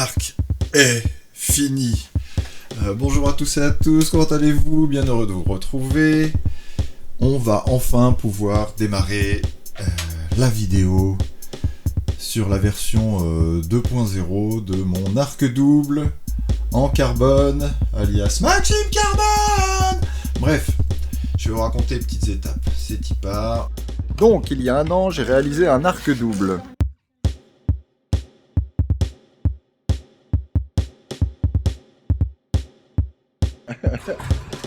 arc est fini. Bonjour à tous et à tous, comment allez-vous? Bien heureux de vous retrouver. On va enfin pouvoir démarrer la vidéo sur la version 2.0 de mon arc double en carbone, alias Maxime Carbone. Bref, je vais vous raconter les petites étapes. C'est y part. Donc, il y a un an, j'ai réalisé un arc double.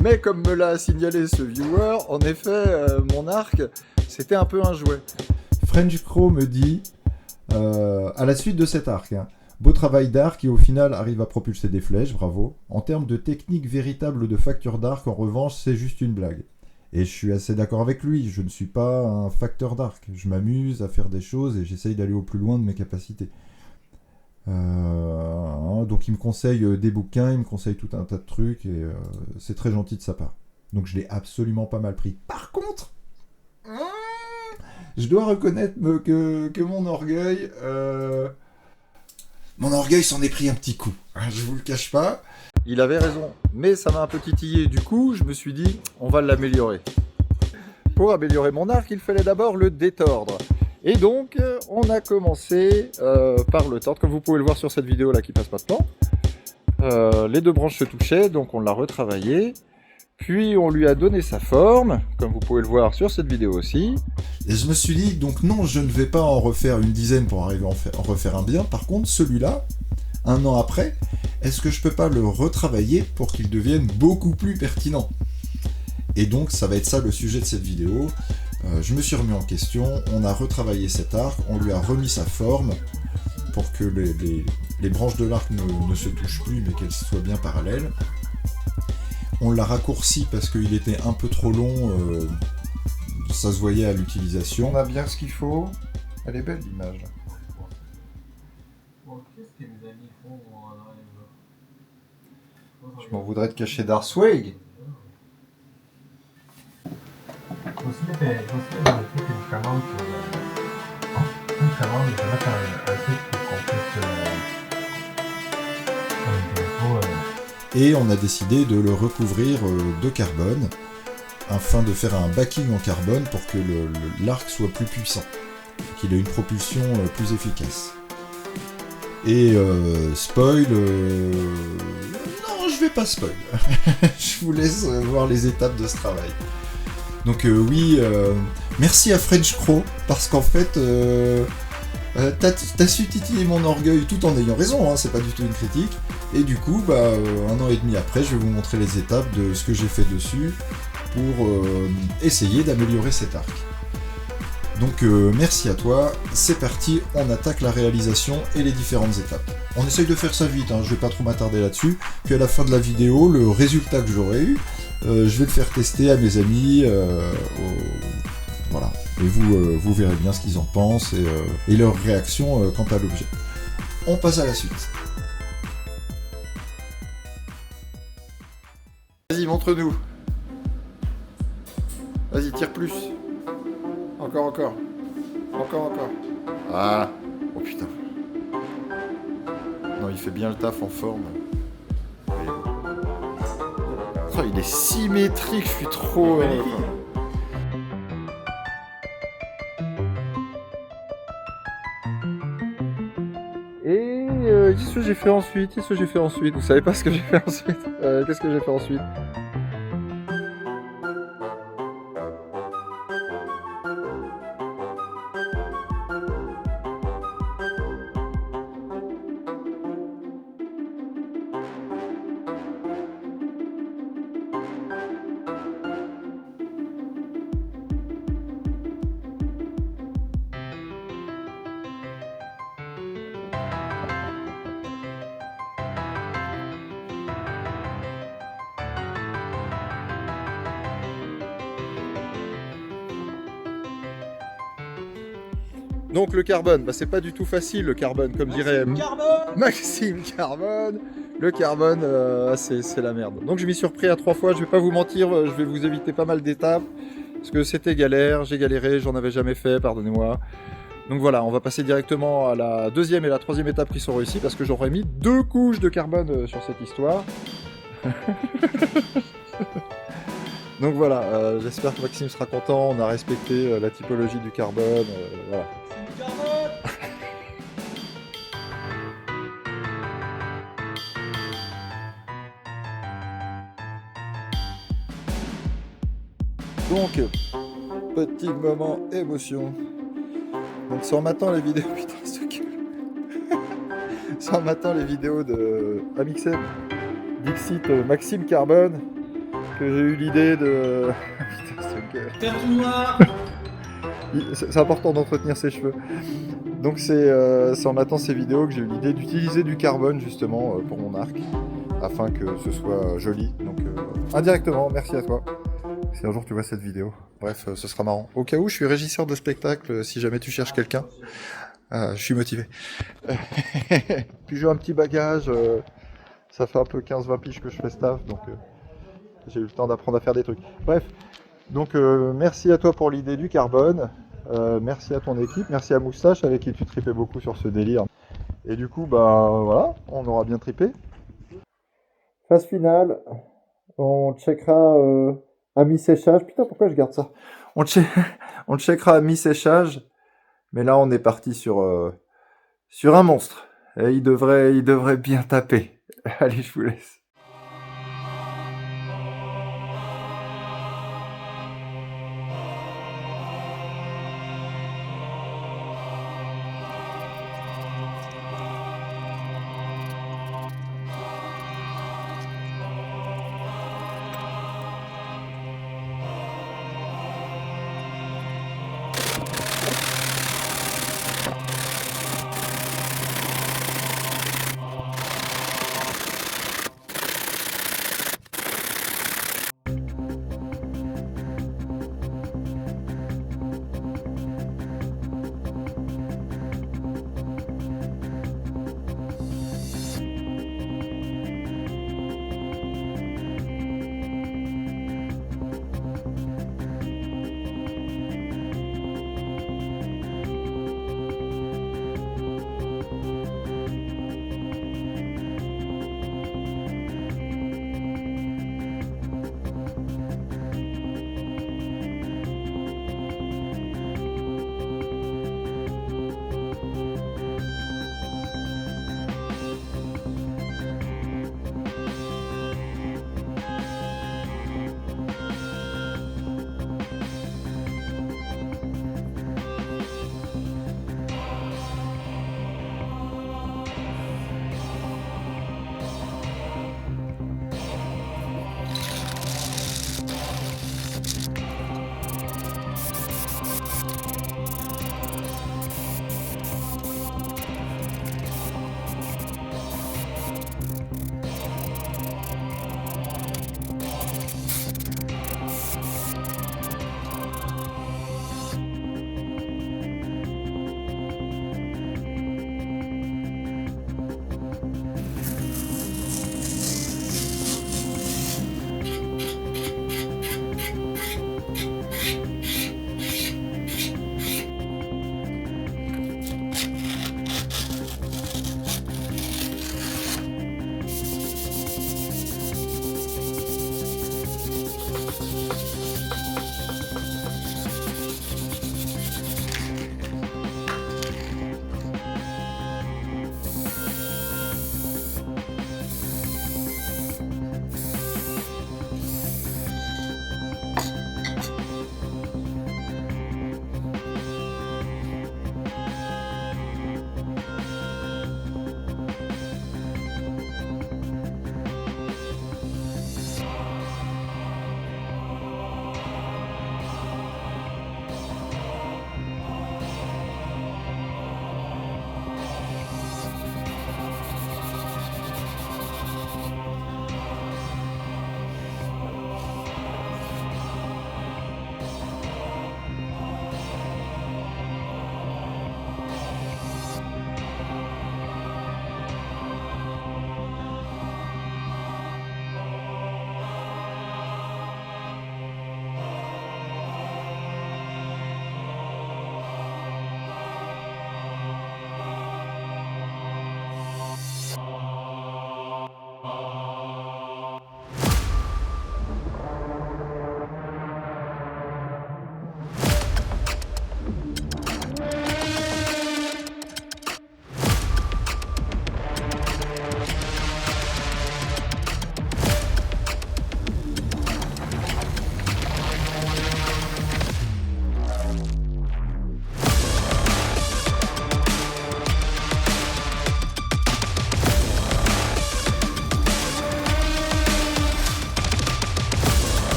Mais comme me l'a signalé ce viewer, en effet, mon arc, c'était un peu un jouet. French Crow me dit, à la suite de cet arc, beau travail d'arc qui au final arrive à propulser des flèches, bravo. En termes de technique véritable de facture d'arc, en revanche, c'est juste une blague. Et je suis assez d'accord avec lui, je ne suis pas un facteur d'arc. Je m'amuse à faire des choses et j'essaye d'aller au plus loin de mes capacités. Donc il me conseille des bouquins, il me conseille tout un tas de trucs et c'est très gentil de sa part. Donc je l'ai absolument pas mal pris. Par contre, je dois reconnaître que mon orgueil s'en est pris un petit coup. Je vous le cache pas. Il avait raison, mais ça m'a un peu titillé. Du coup, je me suis dit, on va l'améliorer. Pour améliorer mon arc, il fallait d'abord le détordre. Et donc, on a commencé par le tordre, comme vous pouvez le voir sur cette vidéo là qui passe maintenant. Les deux branches se touchaient, donc on l'a retravaillé. Puis on lui a donné sa forme, comme vous pouvez le voir sur cette vidéo aussi. Et je me suis dit, donc non, je ne vais pas en refaire une dizaine pour arriver à en refaire un bien. Par contre, celui-là, un an après, est-ce que je peux pas le retravailler pour qu'il devienne beaucoup plus pertinent? Et donc, ça va être ça le sujet de cette vidéo. Je me suis remis en question, on a retravaillé cet arc, on lui a remis sa forme pour que les branches de l'arc ne se touchent plus, mais qu'elles soient bien parallèles. On l'a raccourci parce qu'il était un peu trop long, ça se voyait à l'utilisation. On a bien ce qu'il faut. Elle est belle l'image. Je m'en voudrais te cacher Darthwig. Et on a décidé de le recouvrir de carbone afin de faire un backing en carbone pour que l'arc soit plus puissant, qu'il ait une propulsion plus efficace. Et spoil... Non, je vais pas spoil. Je vous laisse voir les étapes de ce travail. Donc oui, merci à French Crow, parce qu'en fait, t'as su titiller mon orgueil tout en ayant raison, c'est pas du tout une critique. Et du coup, un an et demi après, je vais vous montrer les étapes de ce que j'ai fait dessus pour essayer d'améliorer cet arc. Donc merci à toi, c'est parti, on attaque la réalisation et les différentes étapes. On essaye de faire ça vite, je vais pas trop m'attarder là-dessus, puis à la fin de la vidéo, le résultat que j'aurai eu, je vais le faire tester à mes amis, voilà, et vous verrez bien ce qu'ils en pensent et leur réaction quant à l'objet. On passe à la suite. Vas-y, montre-nous. Vas-y, tire plus. Encore. Ah. Oh putain. Non, il fait bien le taf en forme. Oh, il est symétrique, je suis trop... Et qu'est-ce que j'ai fait ensuite? Vous savez pas ce que j'ai fait ensuite? Qu'est-ce que j'ai fait ensuite? Donc le carbone, c'est pas du tout facile le carbone, comme dirait Maxime Carbone. Le carbone, c'est la merde. Donc je m'y suis repris à 3 fois, je vais pas vous mentir, je vais vous éviter pas mal d'étapes. Parce que c'était galère, j'ai galéré, j'en avais jamais fait, pardonnez-moi. Donc voilà, on va passer directement à la deuxième et la troisième étape qui sont réussies parce que j'aurais mis 2 couches de carbone sur cette histoire. Donc voilà, j'espère que Maxime sera content, on a respecté la typologie du carbone, voilà. Donc, petit moment émotion. Donc c'est en matant les vidéos, putain, ce gueule. C'est en matant les vidéos de Amixem, Dixit, Maxime Carbone, que j'ai eu l'idée de... Putain, ce gueule. Faire tout noir. C'est important d'entretenir ses cheveux. Donc c'est en matant ces vidéos que j'ai eu l'idée d'utiliser du carbone justement pour mon arc, afin que ce soit joli. Donc indirectement, merci à toi. Si un jour tu vois cette vidéo. Bref, ce sera marrant. Au cas où, je suis régisseur de spectacle, si jamais tu cherches quelqu'un. Je suis motivé. Puis j'ai un petit bagage, ça fait un peu 15-20 piges que je fais staff, donc j'ai eu le temps d'apprendre à faire des trucs. Bref, donc merci à toi pour l'idée du carbone, merci à ton équipe, merci à Moustache avec qui tu tripais beaucoup sur ce délire. Et du coup, bah voilà, on aura bien tripé. Phase finale, on checkera à mi-séchage. Putain, pourquoi je garde ça? On checkera à mi-séchage. Mais là, on est parti sur un monstre. Et il devrait bien taper. Allez, je vous laisse.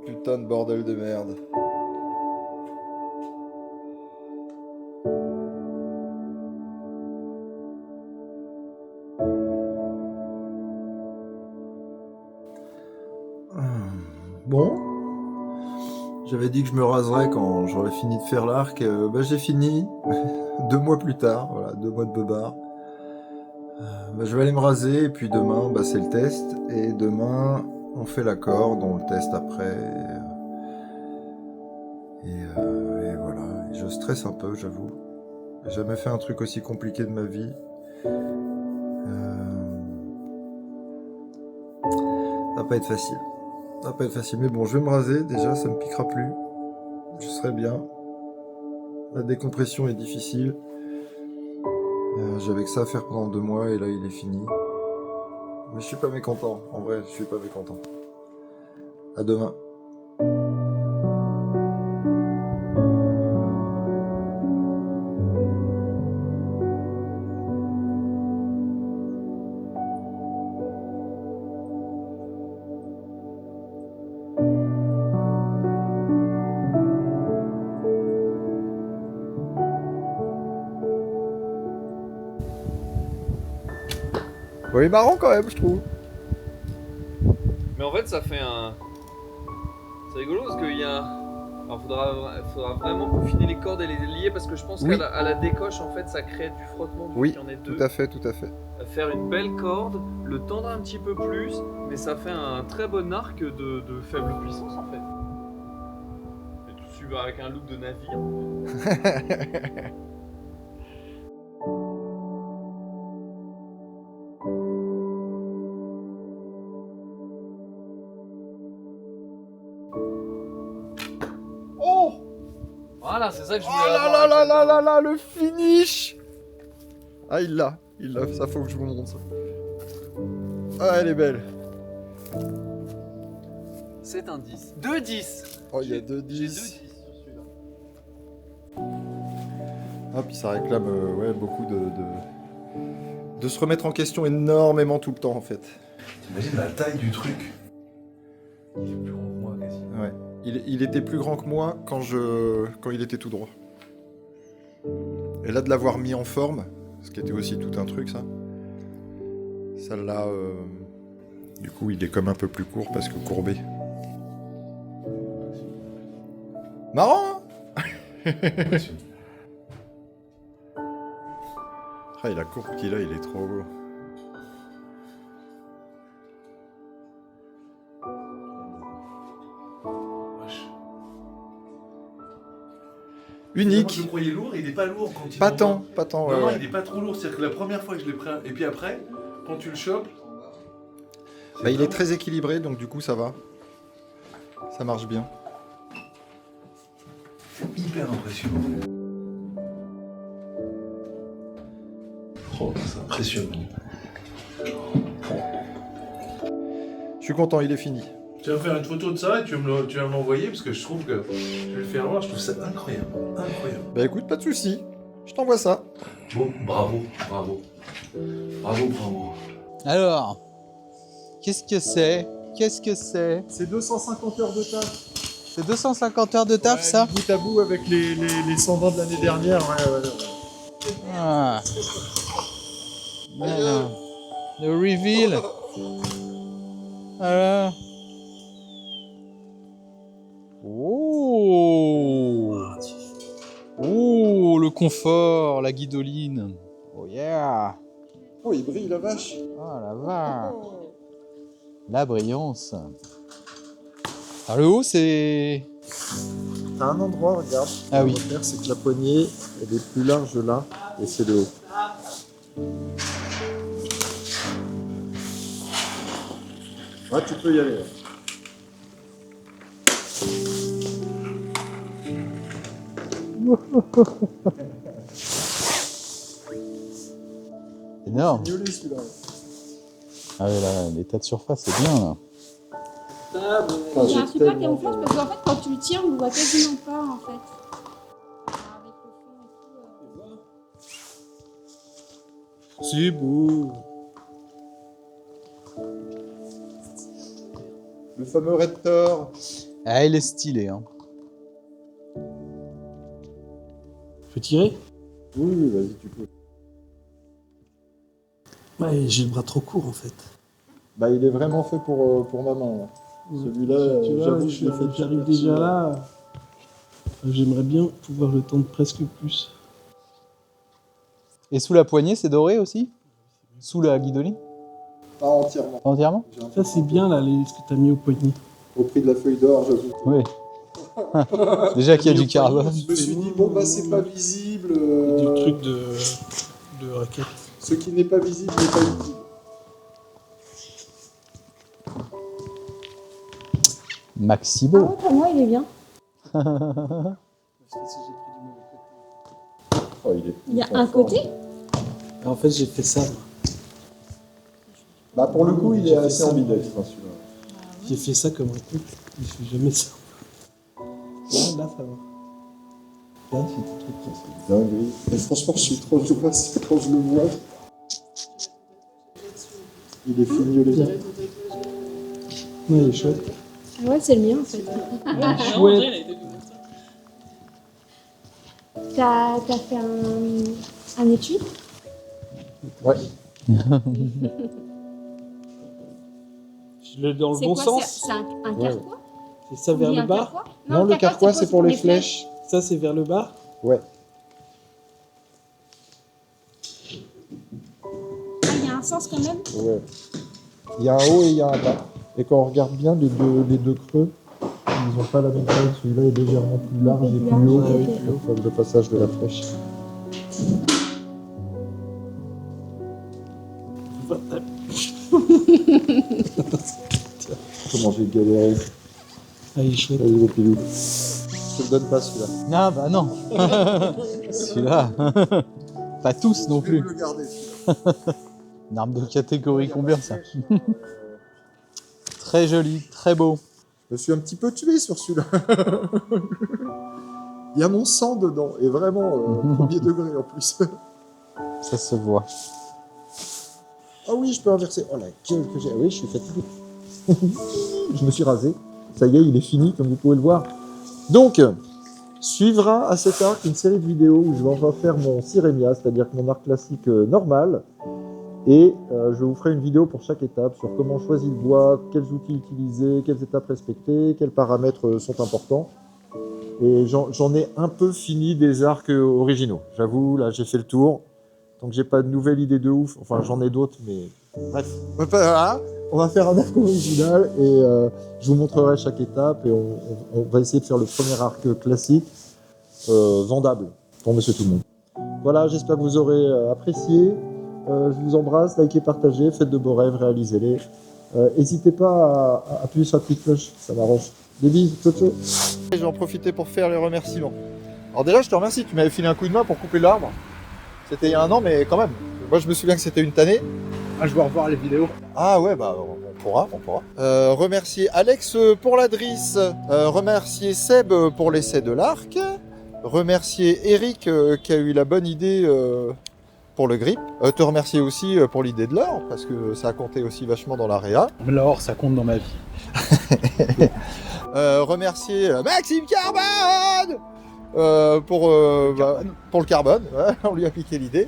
putain de bordel de merde. Bon, j'avais dit que je me raserais quand j'aurais fini de faire l'arc. Bah, j'ai fini 2 mois plus tard, voilà, 2 mois de beubare. Bah, je vais aller me raser et puis demain, bah, c'est le test. Et demain, on fait la corde, on le teste après. Et voilà. Et je stresse un peu, j'avoue. J'ai jamais fait un truc aussi compliqué de ma vie. Ça va pas être facile. Ça va pas être facile. Mais bon, je vais me raser déjà, ça me piquera plus. Je serai bien. La décompression est difficile. J'avais que ça à faire pendant 2 mois et là il est fini. Mais je suis pas mécontent. En vrai, je suis pas mécontent. À demain. Bon, il est marrant quand même, je trouve. Mais en fait, ça fait un. C'est rigolo parce qu'il y a. Alors, faudra vraiment peaufiner les cordes et les lier parce que je pense Oui. qu'à la décoche, en fait, ça crée du frottement. Oui, Il y en a deux. tout à fait, tout à fait. Faire une belle corde, le tendre un petit peu plus, mais ça fait un très bon arc de faible puissance en fait. Et tout suivre avec un look de navire. Oh! Voilà, c'est ça que je Oh voulais là avoir. là là là là là, le finish! Ah, il l'a, ça faut que je vous montre ça. Ah, elle est belle. C'est un 10. 2 10. Oh, il y a 2 J'ai 2 10. 10 sur celui-là. Ah, puis ça réclame ouais, beaucoup de se remettre en question énormément tout le temps en fait. T'imagines la taille du truc? Il est plus grand que moi, quasiment. Ouais. Il était plus grand que moi quand il était tout droit. Et là, de l'avoir mis en forme, ce qui était aussi tout un truc, ça l'a. Du coup, il est comme un peu plus court parce que courbé. Marrant, hein? Ah, il a courbe qu'il a, il est trop beau. Moi, Unique. je le croyais lourd, il est pas lourd quand il Pas est en tant, bas. pas tant. Non, Ouais, non, ouais. il est pas trop lourd. C'est-à-dire que la première fois que je l'ai pris, et puis après, quand tu le chopes, Bah, il est vraiment- très équilibré, donc du coup, ça va. Ça marche bien. hyper impressionnant. Oh, c'est impressionnant. Je suis content, il est fini. Tu vas me faire une photo de ça et tu vas me l'envoyer parce que je trouve que je vais le faire voir. Je trouve ça incroyable, incroyable. Bah écoute, pas de soucis. Je t'envoie ça. Bon, bravo, bravo, bravo, bravo. Alors, qu'est-ce que c'est? Qu'est-ce que c'est? C'est 250 heures de taf. C'est 250 heures de taf, Ouais, ça? Bout à bout avec les 120 de l'année dernière. Ouais. Ah. Alors, le reveal. Alors. Oh! Oh, le confort, la guidoline. Oh yeah! Oh, il brille la vache. Oh la vache! La brillance. Alors, le haut, c'est. T'as un endroit, regarde. Ah oui. Faire, c'est que la poignée, elle est plus large là, et c'est le haut. Ouais, tu peux y aller. Énorme. Mignolé celui-là. Ah ouais, là, l'état de surface, c'est bien là. Il y a un super camouflage parce qu'en fait, quand tu le tires, on le voit quasiment pas en fait. Avec le fond et tout. C'est beau. Le fameux Red Thor. Ah, il est stylé, hein. Je peux tirer? Oui, vas-y, tu peux. Ouais, j'ai le bras trop court en fait. Bah, il est vraiment fait pour ma main. Là. Celui-là, Tu vois, j'avoue que je l'ai fait j'arrive déjà là. J'aimerais bien pouvoir le tendre presque plus. Et sous la poignée, c'est doré aussi? Sous la guidoline? Pas entièrement. Entièrement? Ça, c'est bien là, ce que t'as mis au poignet. Au prix de la feuille d'or, j'avoue. Oui. Déjà qu'il y a du carbone. Je me suis dit, bon, bah, c'est pas visible. Du truc de raquette. Ce qui n'est pas visible n'est pas utile. Maxibo. Ah ouais, pour moi, il est bien. Oh, Il y a un côté. En fait, j'ai fait ça. Moi. Bah, pour le coup, il est assez ambidextre, celui-là. J'ai fait ça comme un couple. Je fais jamais ça. Là, ça va. Là, c'était trop près. Dinguerie. Et franchement, je suis trop joyeux quand je le vois. Il est fignolé. Ouais, il est chouette. Ah ouais, c'est le mien en fait. Chouette. T'as fait un étui? Ouais. Je l'ai dans le C'est bon quoi? sens. C'est un carquois? C'est ça vers Oui, le un bas. carquois? Non, le carquois, c'est pour les flèches. Ça, c'est vers le bas. Ouais. Ah, il y a un sens quand même? Ouais. Il y a un haut et il y a un bas. Et quand on regarde bien les deux creux, ils n'ont pas la même taille. Celui-là est légèrement plus large et plus haut. Ah oui, Comme le passage de la flèche. Comment j'ai galéré. Ah, il est chouette. Allez, mon pilou. Je te le donne pas celui-là. Ah bah non. Celui-là. Pas tous non Je vais plus. me le garder. Une arme de catégorie combien ça? Très joli, très beau. Je me suis un petit peu tué sur celui-là. Il y a mon sang dedans. Et vraiment, premier degré en plus. Ça se voit. Ah oui, je peux inverser. Oh la gueule que j'ai. Ah oui, je suis fatigué. Je me suis rasé. Ça y est, il est fini, comme vous pouvez le voir. Donc, suivra à cet arc une série de vidéos où je vais enfin faire mon Siremia, c'est-à-dire mon arc classique normal. Et je vous ferai une vidéo pour chaque étape sur comment on choisit le bois, quels outils utiliser, quelles étapes respecter, quels paramètres sont importants. Et j'en ai un peu fini des arcs originaux. J'avoue, là, j'ai fait le tour. Donc, j'ai pas de nouvelle idée de ouf. Enfin, j'en ai d'autres, mais bref. Voilà. On va faire un arc original et je vous montrerai chaque étape. Et on va essayer de faire le premier arc classique vendable pour Monsieur Tout-le-Monde. Voilà, j'espère que vous aurez apprécié. Je vous embrasse, likez, partagez, faites de beaux rêves, réalisez-les. N'hésitez pas à appuyer sur la petite cloche, ça m'arrange. Des bisous, ciao ciao. Je vais en profiter pour faire les remerciements. Alors déjà, je te remercie, tu m'avais filé un coup de main pour couper l'arbre. C'était il y a un an, mais quand même. Moi, je me souviens que c'était une tannée. Ah, je dois revoir les vidéos. Ah ouais, bah on pourra. Remercier Alex pour la drisse. Remercier Seb pour l'essai de l'arc. Remercier Eric qui a eu la bonne idée pour le grip. Te remercier aussi pour l'idée de l'or, parce que ça a compté aussi vachement dans l'AREA. L'or, ça compte dans ma vie. Remercier Maxime Carbone pour le carbone. Ouais, on lui a piqué l'idée.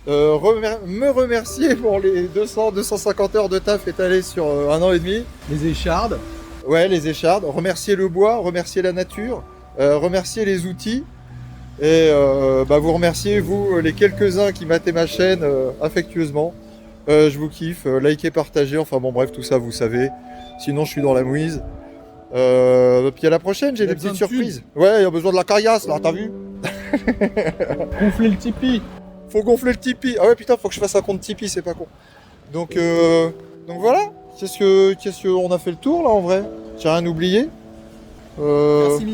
Me remercier pour les 250 heures de taf étalées sur 1 an et demi. Les échardes. Ouais, les échardes. Remercier le bois, remercier la nature, remercier les outils. Et vous remercier, vous, les quelques-uns qui matez ma chaîne affectueusement. Je vous kiffe, likez, partagez, enfin bon bref, tout ça vous savez. Sinon je suis dans la mouise. Puis à la prochaine, j'ai des petites surprises. Ouais, il y a besoin de la caillasse là, t'as vu? Gonfler le Tipeee. Faut gonfler le Tipeee. Ah ouais putain, faut que je fasse un compte Tipeee, c'est pas con. Donc voilà. Qu'est-ce que on a fait le tour là en vrai? J'ai rien oublié. Merci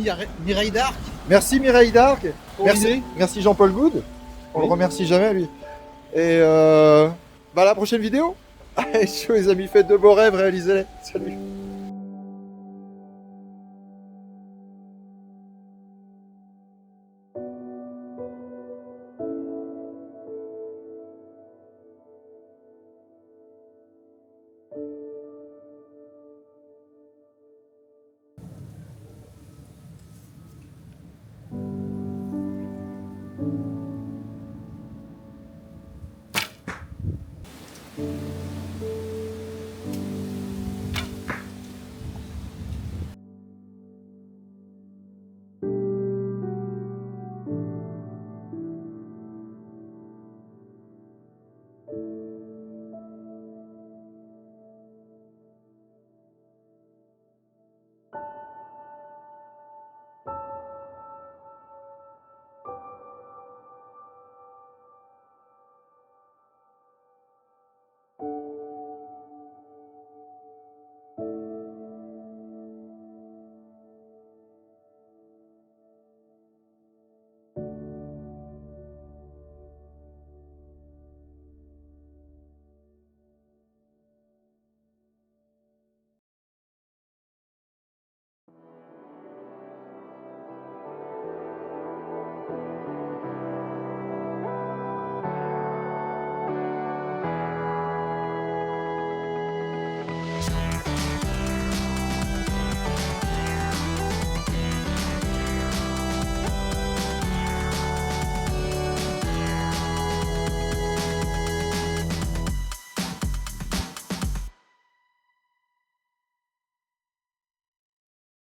Mireille d'Arc. Merci Mireille d'Arc. Pour l'idée. Merci Jean-Paul Good. On le remercie jamais lui. Et à la prochaine vidéo. Allez, ciao les amis, faites de beaux rêves, réalisez-les. Salut. Ouais.